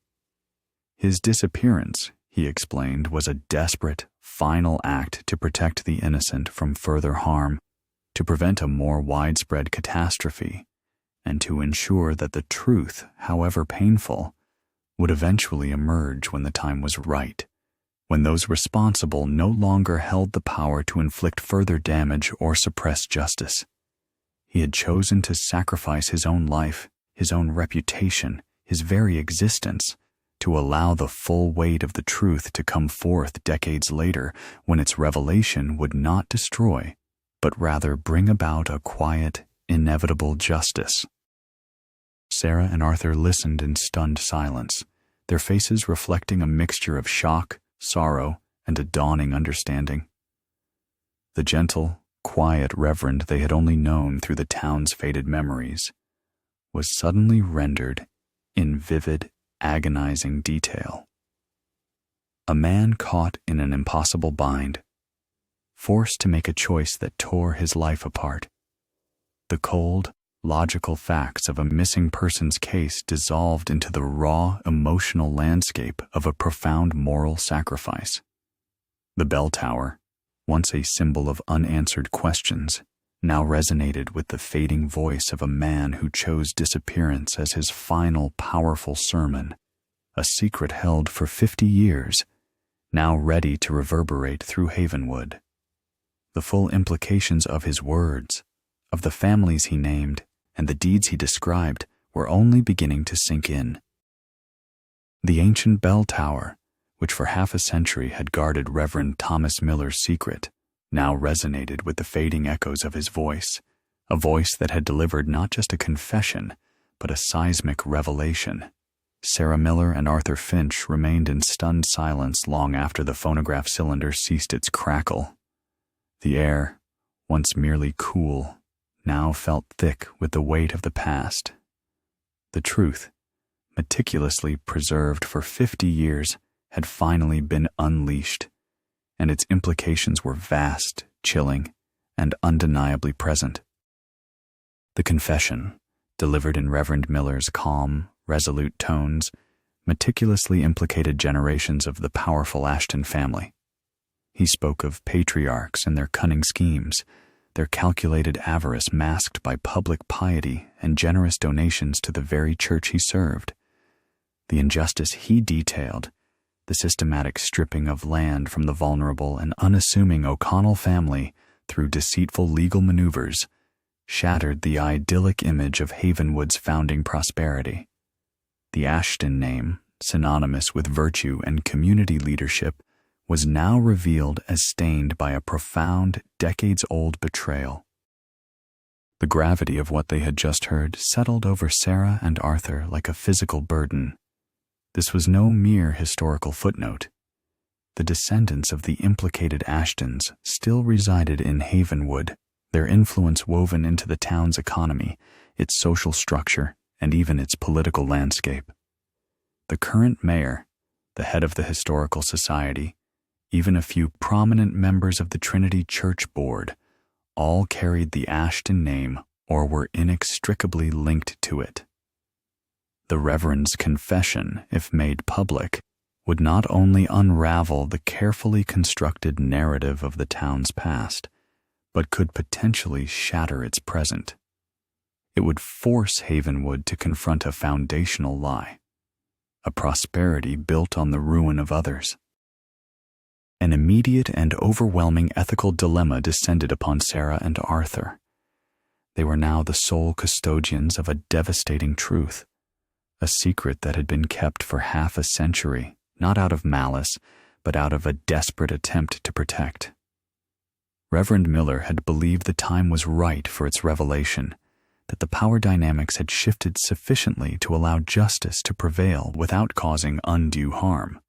His disappearance, he explained, was a desperate, final act to protect the innocent from further harm, to prevent a more widespread catastrophe, and to ensure that the truth, however painful, would eventually emerge when the time was right, when those responsible no longer held the power to inflict further damage or suppress justice. He had chosen to sacrifice his own life, his own reputation, his very existence, to allow the full weight of the truth to come forth decades later, when its revelation would not destroy, but rather bring about a quiet, inevitable justice. Sarah and Arthur listened in stunned silence, their faces reflecting a mixture of shock, sorrow, and a dawning understanding. The gentle, quiet Reverend they had only known through the town's faded memories was suddenly rendered in vivid, agonizing detail. A man caught in an impossible bind, forced to make a choice that tore his life apart. The cold, logical facts of a missing person's case dissolved into the raw, emotional landscape of a profound moral sacrifice. The bell tower, once a symbol of unanswered questions, now resonated with the fading voice of a man who chose disappearance as his final powerful sermon, a secret held for 50 years, now ready to reverberate through Havenwood. The full implications of his words, of the families he named, and the deeds he described were only beginning to sink in. The ancient bell tower, which for half a century had guarded Reverend Thomas Miller's secret, now resonated with the fading echoes of his voice, a voice that had delivered not just a confession, but a seismic revelation. Sarah Miller and Arthur Finch remained in stunned silence long after the phonograph cylinder ceased its crackle. The air, once merely cool, now felt thick with the weight of the past. The truth, meticulously preserved for 50 years, had finally been unleashed, and its implications were vast, chilling, and undeniably present. The confession, delivered in Reverend Miller's calm, resolute tones, meticulously implicated generations of the powerful Ashton family. He spoke of patriarchs and their cunning schemes, their calculated avarice masked by public piety and generous donations to the very church he served. The injustice he detailed, the systematic stripping of land from the vulnerable and unassuming O'Connell family through deceitful legal maneuvers, shattered the idyllic image of Havenwood's founding prosperity. The Ashton name, synonymous with virtue and community leadership, was now revealed as stained by a profound, decades-old betrayal. The gravity of what they had just heard settled over Sarah and Arthur like a physical burden. This was no mere historical footnote. The descendants of the implicated Ashtons still resided in Havenwood, their influence woven into the town's economy, its social structure, and even its political landscape. The current mayor, the head of the Historical Society, even a few prominent members of the Trinity Church board, all carried the Ashton name or were inextricably linked to it. The Reverend's confession, if made public, would not only unravel the carefully constructed narrative of the town's past, but could potentially shatter its present. It would force Havenwood to confront a foundational lie, a prosperity built on the ruin of others. An immediate and overwhelming ethical dilemma descended upon Sarah and Arthur. They were now the sole custodians of a devastating truth, a secret that had been kept for half a century, not out of malice, but out of a desperate attempt to protect. Reverend Miller had believed the time was right for its revelation, that the power dynamics had shifted sufficiently to allow justice to prevail without causing undue harm.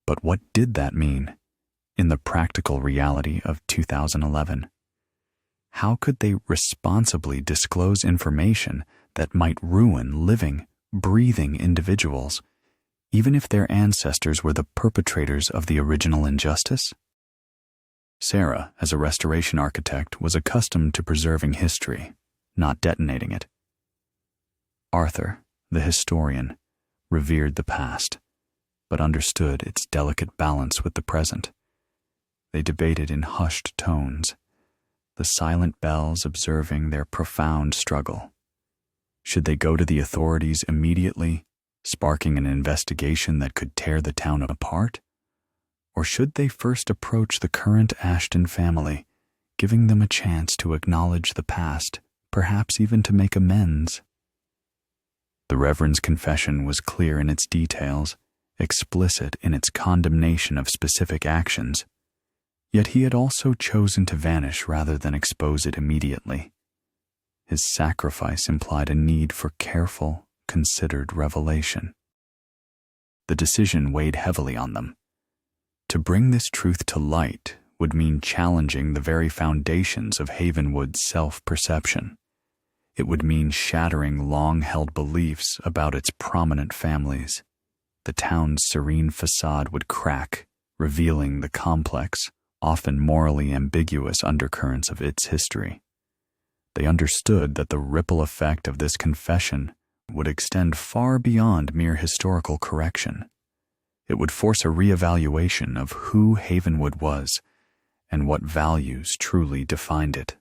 But what did that mean in the practical reality of 2011? How could they responsibly disclose information that might ruin living, breathing individuals, even if their ancestors were the perpetrators of the original injustice? Sarah, as a restoration architect, was accustomed to preserving history, not detonating it. Arthur, the historian, revered the past, but understood its delicate balance with the present. They debated in hushed tones, the silent bells observing their profound struggle. Should they go to the authorities immediately, sparking an investigation that could tear the town apart? Or should they first approach the current Ashton family, giving them a chance to acknowledge the past, perhaps even to make amends? The Reverend's confession was clear in its details, explicit in its condemnation of specific actions. Yet he had also chosen to vanish rather than expose it immediately. His sacrifice implied a need for careful, considered revelation. The decision weighed heavily on them. To bring this truth to light would mean challenging the very foundations of Havenwood's self-perception. It would mean shattering long-held beliefs about its prominent families. The town's serene facade would crack, revealing the complex, often morally ambiguous undercurrents of its history. They understood that the ripple effect of this confession would extend far beyond mere historical correction. It would force a reevaluation of who Havenwood was and what values truly defined it.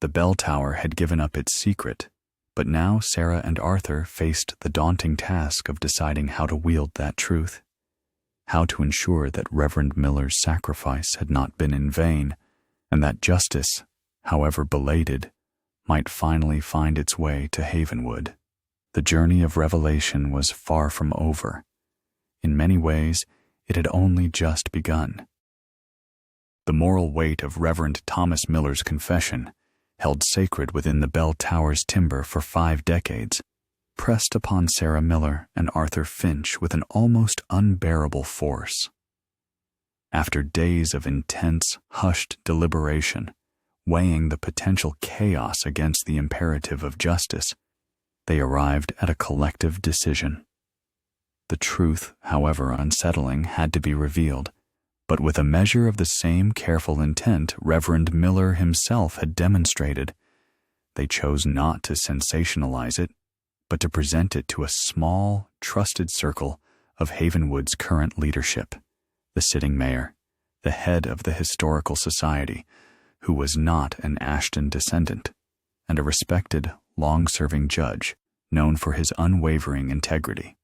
The bell tower had given up its secret, but now Sarah and Arthur faced the daunting task of deciding how to wield that truth, how to ensure that Reverend Miller's sacrifice had not been in vain, and that justice, however belated, might finally find its way to Havenwood. The journey of revelation was far from over. In many ways, it had only just begun. The moral weight of Reverend Thomas Miller's confession, held sacred within the bell tower's timber for 5 decades, pressed upon Sarah Miller and Arthur Finch with an almost unbearable force. After days of intense, hushed deliberation, weighing the potential chaos against the imperative of justice, they arrived at a collective decision. The truth, however unsettling, had to be revealed, but with a measure of the same careful intent Reverend Miller himself had demonstrated. They chose not to sensationalize it, but to present it to a small, trusted circle of Havenwood's current leadership, the sitting mayor, the head of the Historical Society, who was not an Ashton descendant, and a respected, long-serving judge known for his unwavering integrity.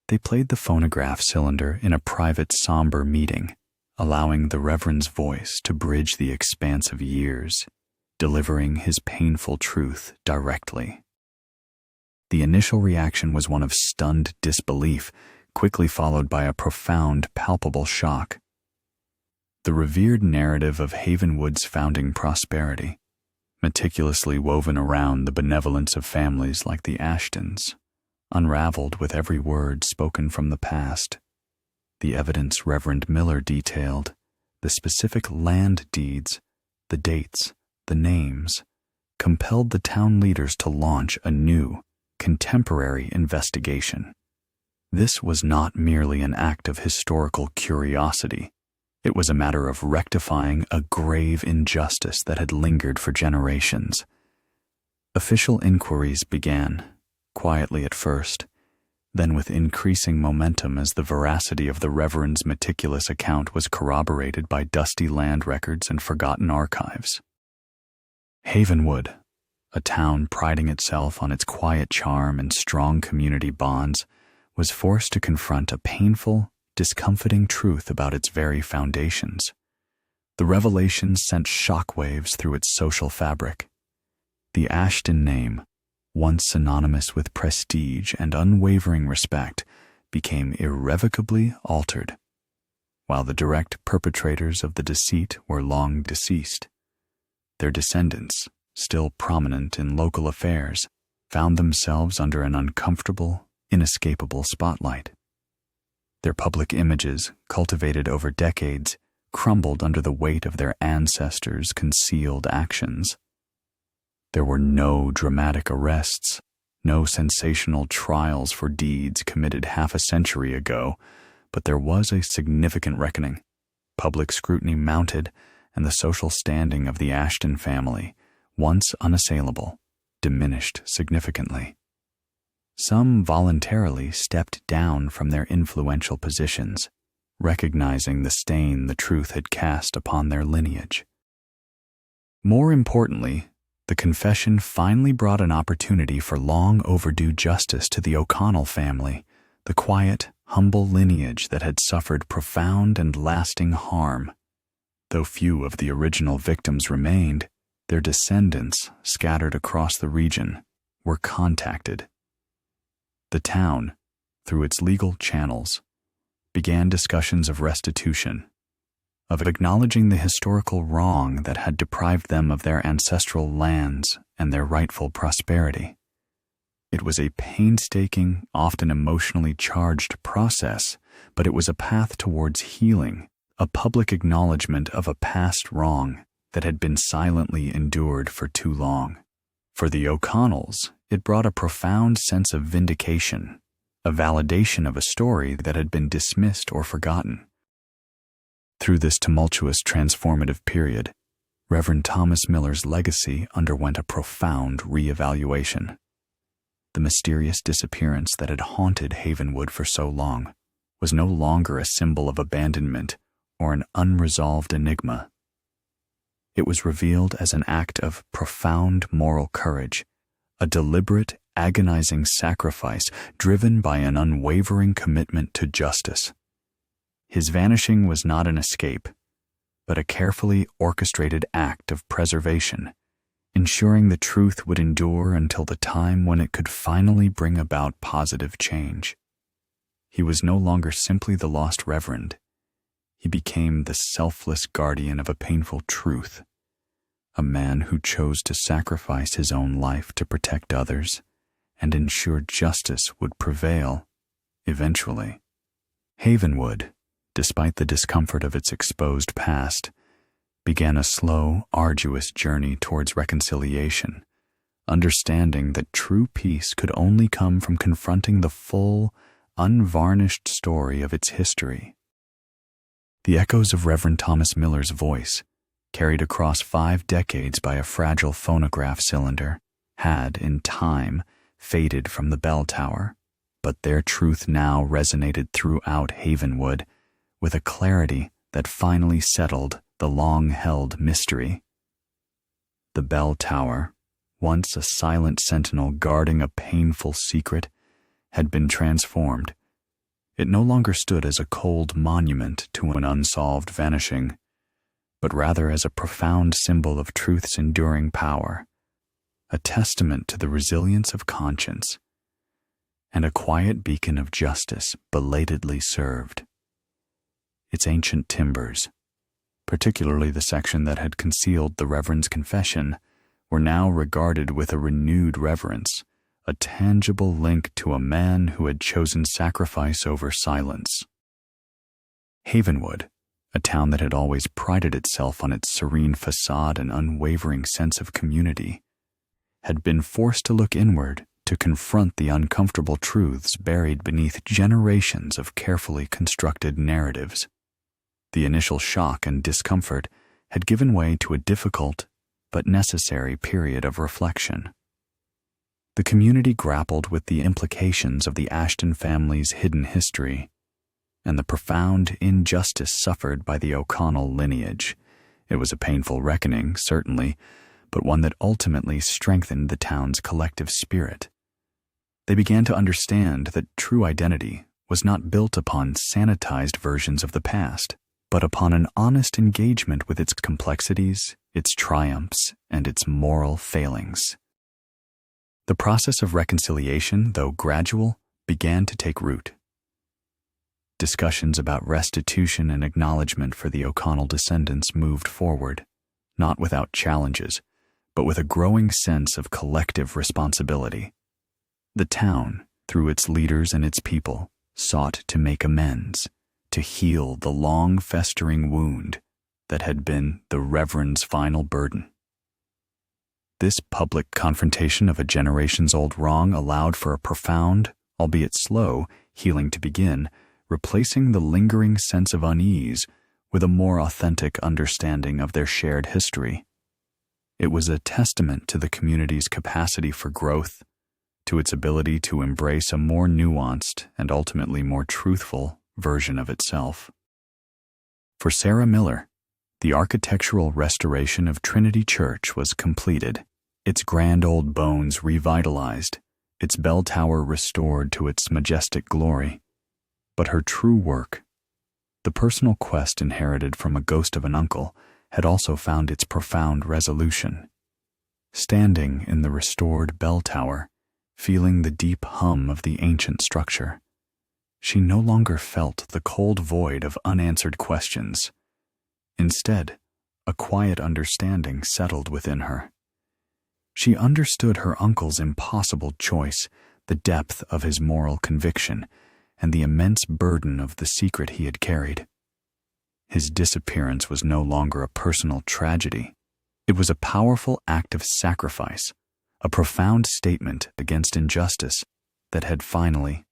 They played the phonograph cylinder in a private, somber meeting, allowing the Reverend's voice to bridge the expanse of years, delivering his painful truth directly. The initial reaction was one of stunned disbelief, quickly followed by a profound, palpable shock. The revered narrative of Havenwood's founding prosperity, meticulously woven around the benevolence of families like the Ashtons, unraveled with every word spoken from the past. The evidence Reverend Miller detailed, the specific land deeds, the dates, the names, compelled the town leaders to launch a new, contemporary investigation. This was not merely an act of historical curiosity. It was a matter of rectifying a grave injustice that had lingered for generations. Official inquiries began, quietly at first, then with increasing momentum as the veracity of the Reverend's meticulous account was corroborated by dusty land records and forgotten archives. Havenwood, a town priding itself on its quiet charm and strong community bonds, was forced to confront a painful, discomfiting truth about its very foundations. The revelation sent shockwaves through its social fabric. The Ashton name, once synonymous with prestige and unwavering respect, became irrevocably altered, while the direct perpetrators of the deceit were long deceased. Their descendants, still prominent in local affairs, found themselves under an uncomfortable, inescapable spotlight. Their public images, cultivated over decades, crumbled under the weight of their ancestors' concealed actions. There were no dramatic arrests, no sensational trials for deeds committed half a century ago, but there was a significant reckoning. Public scrutiny mounted, and the social standing of the Ashton family, once unassailable, diminished significantly. Some voluntarily stepped down from their influential positions, recognizing the stain the truth had cast upon their lineage. More importantly, the confession finally brought an opportunity for long overdue justice to the O'Connell family, the quiet, humble lineage that had suffered profound and lasting harm. Though few of the original victims remained, their descendants, scattered across the region, were contacted. The town, through its legal channels, began discussions of restitution, of acknowledging the historical wrong that had deprived them of their ancestral lands and their rightful prosperity. It was a painstaking, often emotionally charged process, but it was a path towards healing, a public acknowledgement of a past wrong that had been silently endured for too long. For the O'Connells, it brought a profound sense of vindication, a validation of a story that had been dismissed or forgotten. Through this tumultuous transformative period, Reverend Thomas Miller's legacy underwent a profound reevaluation. The mysterious disappearance that had haunted Havenwood for so long was no longer a symbol of abandonment or an unresolved enigma. It was revealed as an act of profound moral courage, a deliberate, agonizing sacrifice driven by an unwavering commitment to justice. His vanishing was not an escape, but a carefully orchestrated act of preservation, ensuring the truth would endure until the time when it could finally bring about positive change. He was no longer simply the lost reverend. He became the selfless guardian of a painful truth, a man who chose to sacrifice his own life to protect others, and ensure justice would prevail, eventually. Havenwood, despite the discomfort of its exposed past, began a slow, arduous journey towards reconciliation, understanding that true peace could only come from confronting the full, unvarnished story of its history. The echoes of Reverend Thomas Miller's voice, carried across 5 decades by a fragile phonograph cylinder, had, in time, faded from the bell tower, but their truth now resonated throughout Havenwood with a clarity that finally settled the long-held mystery. The bell tower, once a silent sentinel guarding a painful secret, had been transformed. It no longer stood as a cold monument to an unsolved vanishing, but rather as a profound symbol of truth's enduring power, a testament to the resilience of conscience, and a quiet beacon of justice belatedly served. Its ancient timbers, particularly the section that had concealed the Reverend's confession, were now regarded with a renewed reverence, a tangible link to a man who had chosen sacrifice over silence. Havenwood, a town that had always prided itself on its serene facade and unwavering sense of community, had been forced to look inward to confront the uncomfortable truths buried beneath generations of carefully constructed narratives. The initial shock and discomfort had given way to a difficult but necessary period of reflection. The community grappled with the implications of the Ashton family's hidden history and the profound injustice suffered by the O'Connell lineage. It was a painful reckoning, certainly, but one that ultimately strengthened the town's collective spirit. They began to understand that true identity was not built upon sanitized versions of the past, but upon an honest engagement with its complexities, its triumphs, and its moral failings. The process of reconciliation, though gradual, began to take root. Discussions about restitution and acknowledgement for the O'Connell descendants moved forward, not without challenges, but with a growing sense of collective responsibility. The town, through its leaders and its people, sought to make amends, to heal the long-festering wound that had been the Reverend's final burden. This public confrontation of a generations-old wrong allowed for a profound, albeit slow, healing to begin, replacing the lingering sense of unease with a more authentic understanding of their shared history. It was a testament to the community's capacity for growth, to its ability to embrace a more nuanced and ultimately more truthful version of itself. For Sarah Miller, the architectural restoration of Trinity Church was completed, its grand old bones revitalized, its bell tower restored to its majestic glory. But her true work, the personal quest inherited from a ghost of an uncle, had also found its profound resolution. Standing in the restored bell tower, feeling the deep hum of the ancient structure, she no longer felt the cold void of unanswered questions. Instead, a quiet understanding settled within her. She understood her uncle's impossible choice, the depth of his moral conviction, and the immense burden of the secret he had carried. His disappearance was no longer a personal tragedy. It was a powerful act of sacrifice, a profound statement against injustice that had finally,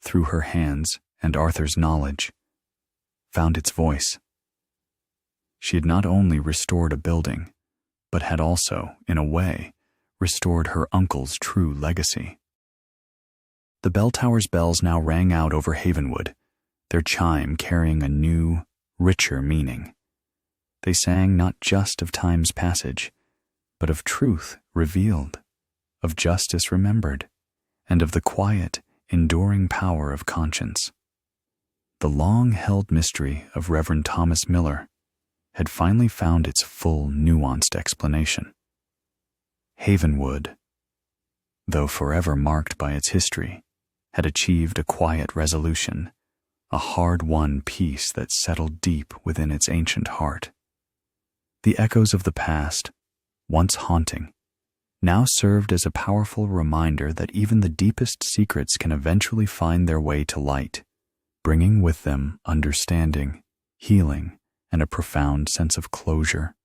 through her hands and Arthur's knowledge, found its voice. She had not only restored a building, but had also, in a way, restored her uncle's true legacy. The bell tower's bells now rang out over Havenwood, their chime carrying a new, richer meaning. They sang not just of time's passage, but of truth revealed, of justice remembered, and of the quiet, enduring power of conscience. The long-held mystery of Reverend Thomas Miller had finally found its full, nuanced explanation. Havenwood, though forever marked by its history, had achieved a quiet resolution, a hard-won peace that settled deep within its ancient heart. The echoes of the past, once haunting, now served as a powerful reminder that even the deepest secrets can eventually find their way to light, bringing with them understanding, healing, and a profound sense of closure.